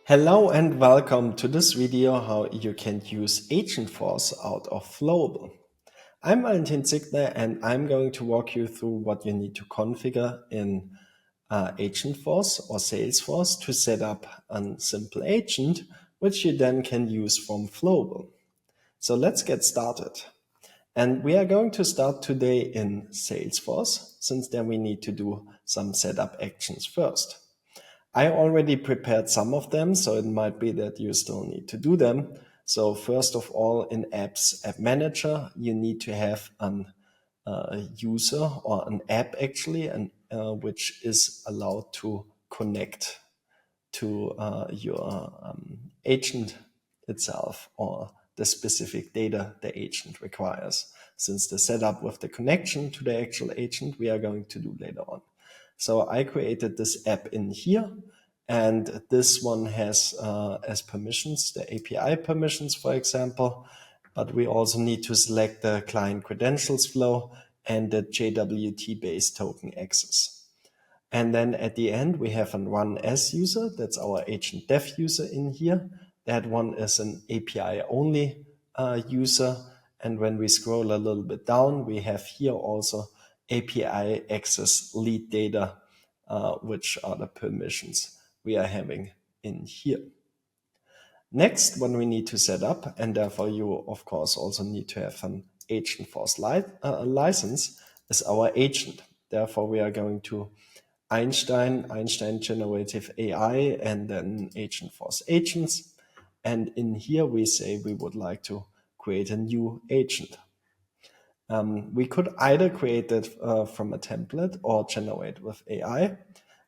Hello and welcome to this video how you can use Agentforce out of Flowable. I'm Valentin Ziegler and I'm going to walk you through what you need to configure in Agentforce or Salesforce to set up a simple agent, which you then can use from Flowable. So let's get started. And we are going to start today in Salesforce, since then we need to do some setup actions first. I already prepared some of them, so it might be that you still need to do them. So first of all, in Apps App Manager, you need to have an user or an app actually, which is allowed to connect to your agent itself or the specific data the agent requires. Since the setup with the connection to the actual agent, we are going to do later on. So I created this app in here, and this one has as permissions the API permissions, for example, but we also need to select the client credentials flow and the JWT-based token access. And then at the end, we have a run as user. That's our agent dev user in here. That one is an API only user. And when we scroll a little bit down, we have here also API access lead data, which are the permissions we are having in here. Next, one we need to set up, and therefore you of course also need to have an Agentforce license, is our agent. Therefore, we are going to Einstein Generative AI, and then Agentforce agents. And in here we say we would like to create a new agent. We could either create it from a template or generate with AI.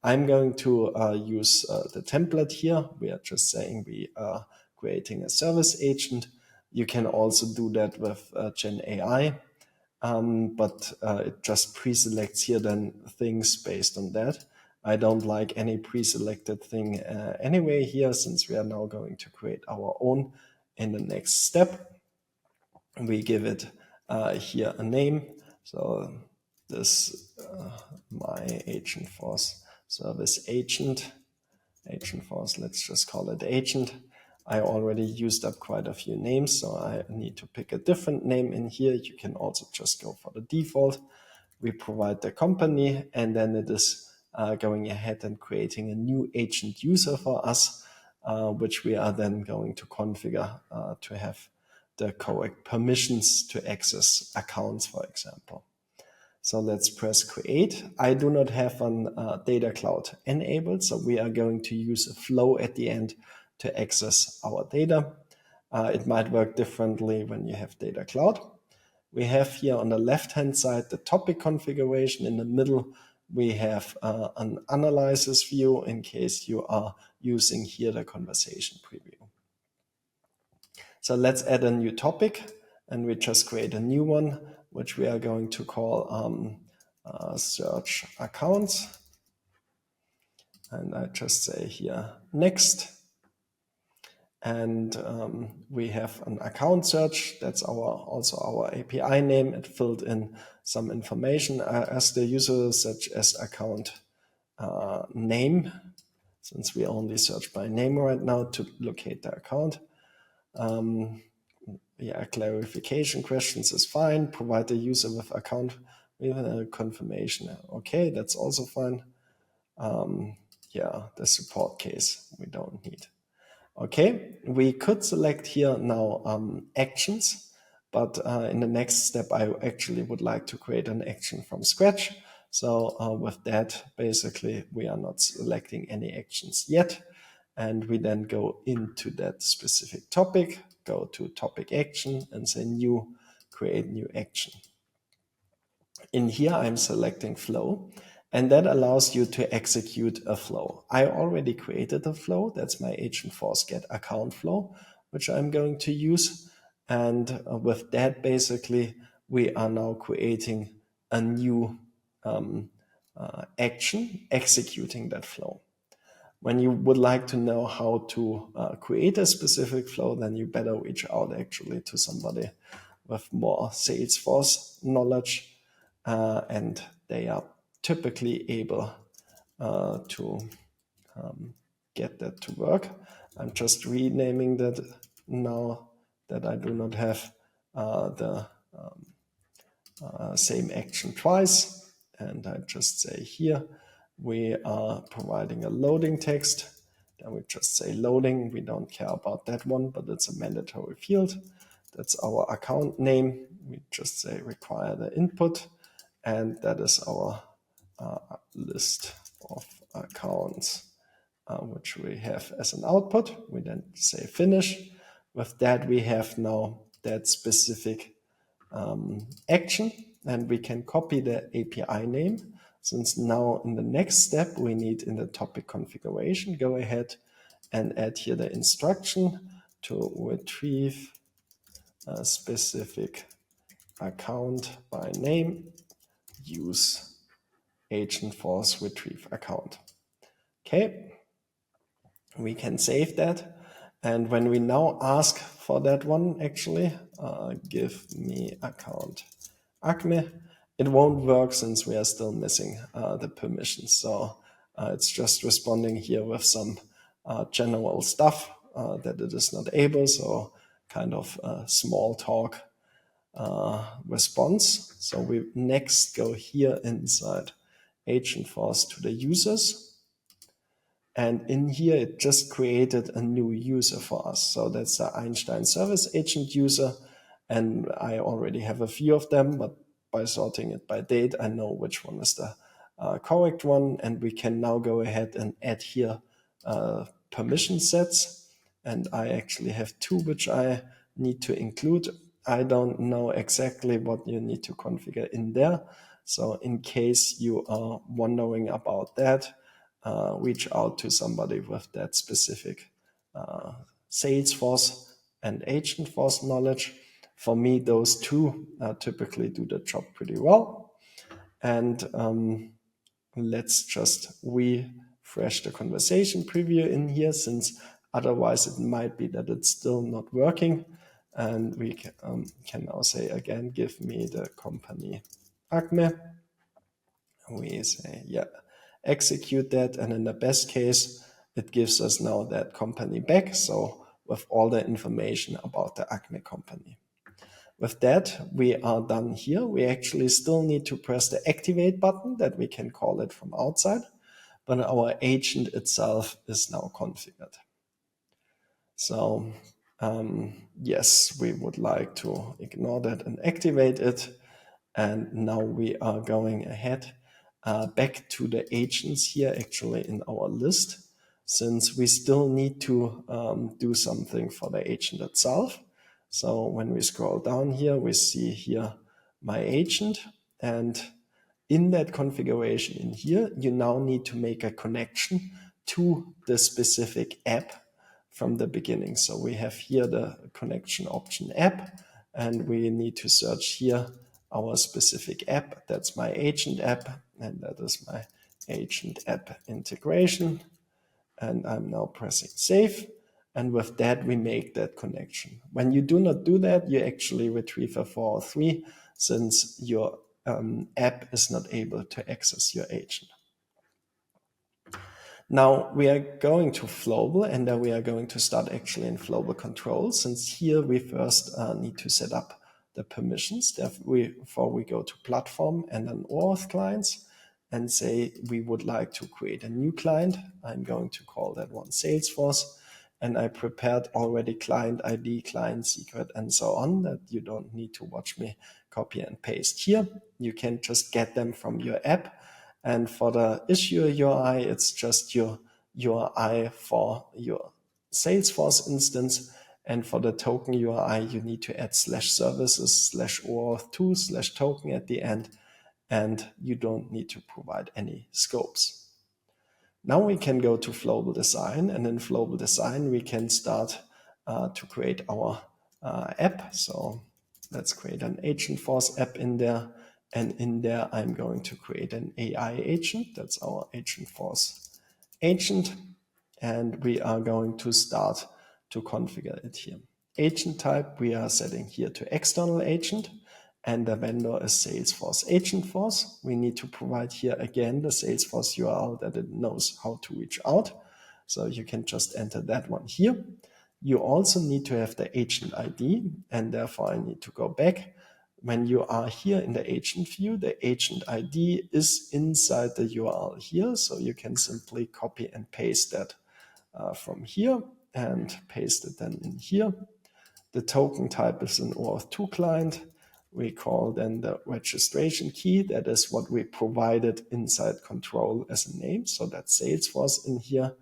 I'm going to use the template here. We are just saying we are creating a service agent. You can also do that with Gen AI. But it just pre-selects here then things based on that. I don't like any pre-selected thing anyway here, since we are now going to create our own in the next step. We give it here a name. So this my Agentforce service agent, Agentforce, let's just call it agent. I already used up quite a few names, so I need to pick a different name in here. You can also just go for the default. We provide the company, and then it is going ahead and creating a new agent user for us, which we are then going to configure to have the correct permissions to access accounts, for example. So let's press create. I do not have a data cloud enabled, so we are going to use a flow at the end to access our data. It might work differently when you have data cloud. We have here on the left-hand side the topic configuration. In the middle, we have an analysis view in case you are using here the conversation preview. So let's add a new topic, and we just create a new one, which we are going to call search accounts. And I just say here next. And we have an account search. That's also our API name. It filled in some information as the user, such as account name, since we only search by name right now to locate the account. Clarification questions is fine. Provide the user with account with a confirmation. Okay, that's also fine. The support case we don't need. Okay, we could select here now actions, but in the next step, I actually would like to create an action from scratch. So with that, basically, we are not selecting any actions yet. And we then go into that specific topic, go to topic action and say new, create new action. In here, I'm selecting flow, and that allows you to execute a flow. I already created a flow. That's my Agentforce get account flow, which I'm going to use. And with that, basically, we are now creating a new action executing that flow. When you would like to know how to create a specific flow, then you better reach out actually to somebody with more Salesforce knowledge, and they are typically able to get that to work. I'm just renaming that now that I do not have the same action twice. And I just say here, we are providing a loading text. Then we just say loading. We don't care about that one, but it's a mandatory field. That's our account name. We just say require the input. And that is our list of accounts, which we have as an output. We then say finish. With that, we have now that specific action, and we can copy the API name. Since now in the next step, we need in the topic configuration, go ahead and add here the instruction to retrieve a specific account by name, use Agentforce retrieve account. Okay, we can save that. And when we now ask for that one, actually, give me account Acme, it won't work since we are still missing the permissions. So it's just responding here with some general stuff that it is not able. So kind of a small talk response. So we next go here inside Agentforce to the users. And in here, it just created a new user for us. So that's the Einstein Service Agent user. And I already have a few of them, but by sorting it by date, I know which one is the correct one. And we can now go ahead and add here permission sets. And I actually have two which I need to include. I don't know exactly what you need to configure in there. So in case you are wondering about that, reach out to somebody with that specific Salesforce and Agentforce knowledge. For me, those two typically do the job pretty well. And let's just refresh the conversation preview in here, since otherwise it might be that it's still not working. And we can now say again, give me the company Acme. We say, yeah, execute that. And in the best case, it gives us now that company back. So with all the information about the Acme company. With that, we are done here. We actually still need to press the activate button that we can call it from outside, but our agent itself is now configured. So yes, we would like to ignore that and activate it. And now we are going ahead back to the agents here actually in our list, since we still need to do something for the agent itself. So when we scroll down here, we see here my agent, and in that configuration in here, you now need to make a connection to the specific app from the beginning. So we have here the connection option app, and we need to search here our specific app. That's my agent app, and that is my agent app integration. And I'm now pressing save. And with that, we make that connection. When you do not do that, you actually retrieve a 403, since your app is not able to access your agent. Now we are going to Flowable, and then we are going to start actually in Flowable control, since here we first need to set up the permissions before we go to platform and then auth clients and say we would like to create a new client. I'm going to call that one Salesforce, and I prepared already client ID, client secret, and so on, that you don't need to watch me copy and paste here. You can just get them from your app. And for the issuer URI, it's just your URI for your Salesforce instance. And for the token URI, you need to add /services/auth2/token at the end, and you don't need to provide any scopes. Now we can go to Flowable Design, and in Flowable Design, we can start to create our app. So let's create an Agentforce app in there. And in there, I'm going to create an AI agent. That's our Agentforce agent. And we are going to start to configure it here. Agent type, we are setting here to external agent, and the vendor is Salesforce Agentforce. We need to provide here again the Salesforce URL that it knows how to reach out. So you can just enter that one here. You also need to have the agent ID, and therefore I need to go back. When you are here in the agent view, the agent ID is inside the URL here, so you can simply copy and paste that from here and paste it then in here. The token type is an OAuth2 client. We call then the registration key. That is what we provided inside control as a name. So that's Salesforce in here.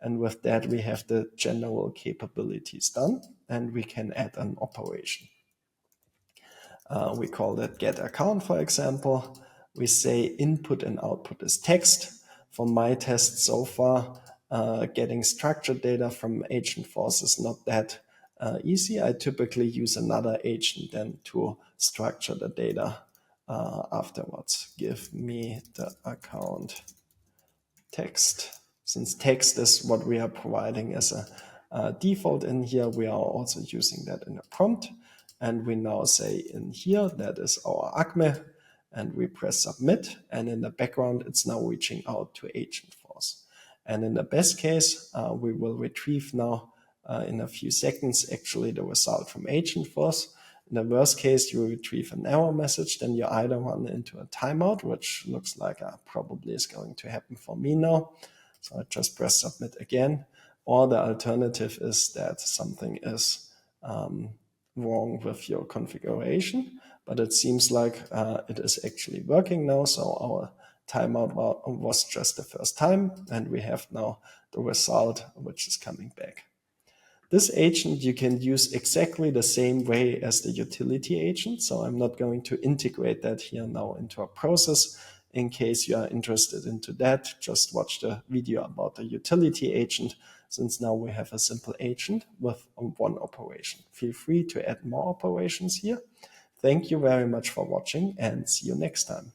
And with that, we have the general capabilities done, and we can add an operation. We call that get account, for example. We say input and output is text. For my test so far, getting structured data from Agentforce is not that easy. I typically use another agent then to structure the data afterwards. Give me the account text. Since text is what we are providing as a default in here, we are also using that in a prompt. And we now say in here, that is our ACME, and we press submit. And in the background, it's now reaching out to Agentforce. And in the best case, we will retrieve now in a few seconds, actually the result from Agentforce. In the worst case, you retrieve an error message, then you either run into a timeout, which looks like probably is going to happen for me now. So I just press submit again. Or the alternative is that something is wrong with your configuration, but it seems like it is actually working now. So our timeout was just the first time, and we have now the result, which is coming back. This agent you can use exactly the same way as the utility agent. So I'm not going to integrate that here now into a process. In case you are interested into that, just watch the video about the utility agent, since now we have a simple agent with one operation. Feel free to add more operations here. Thank you very much for watching, and see you next time.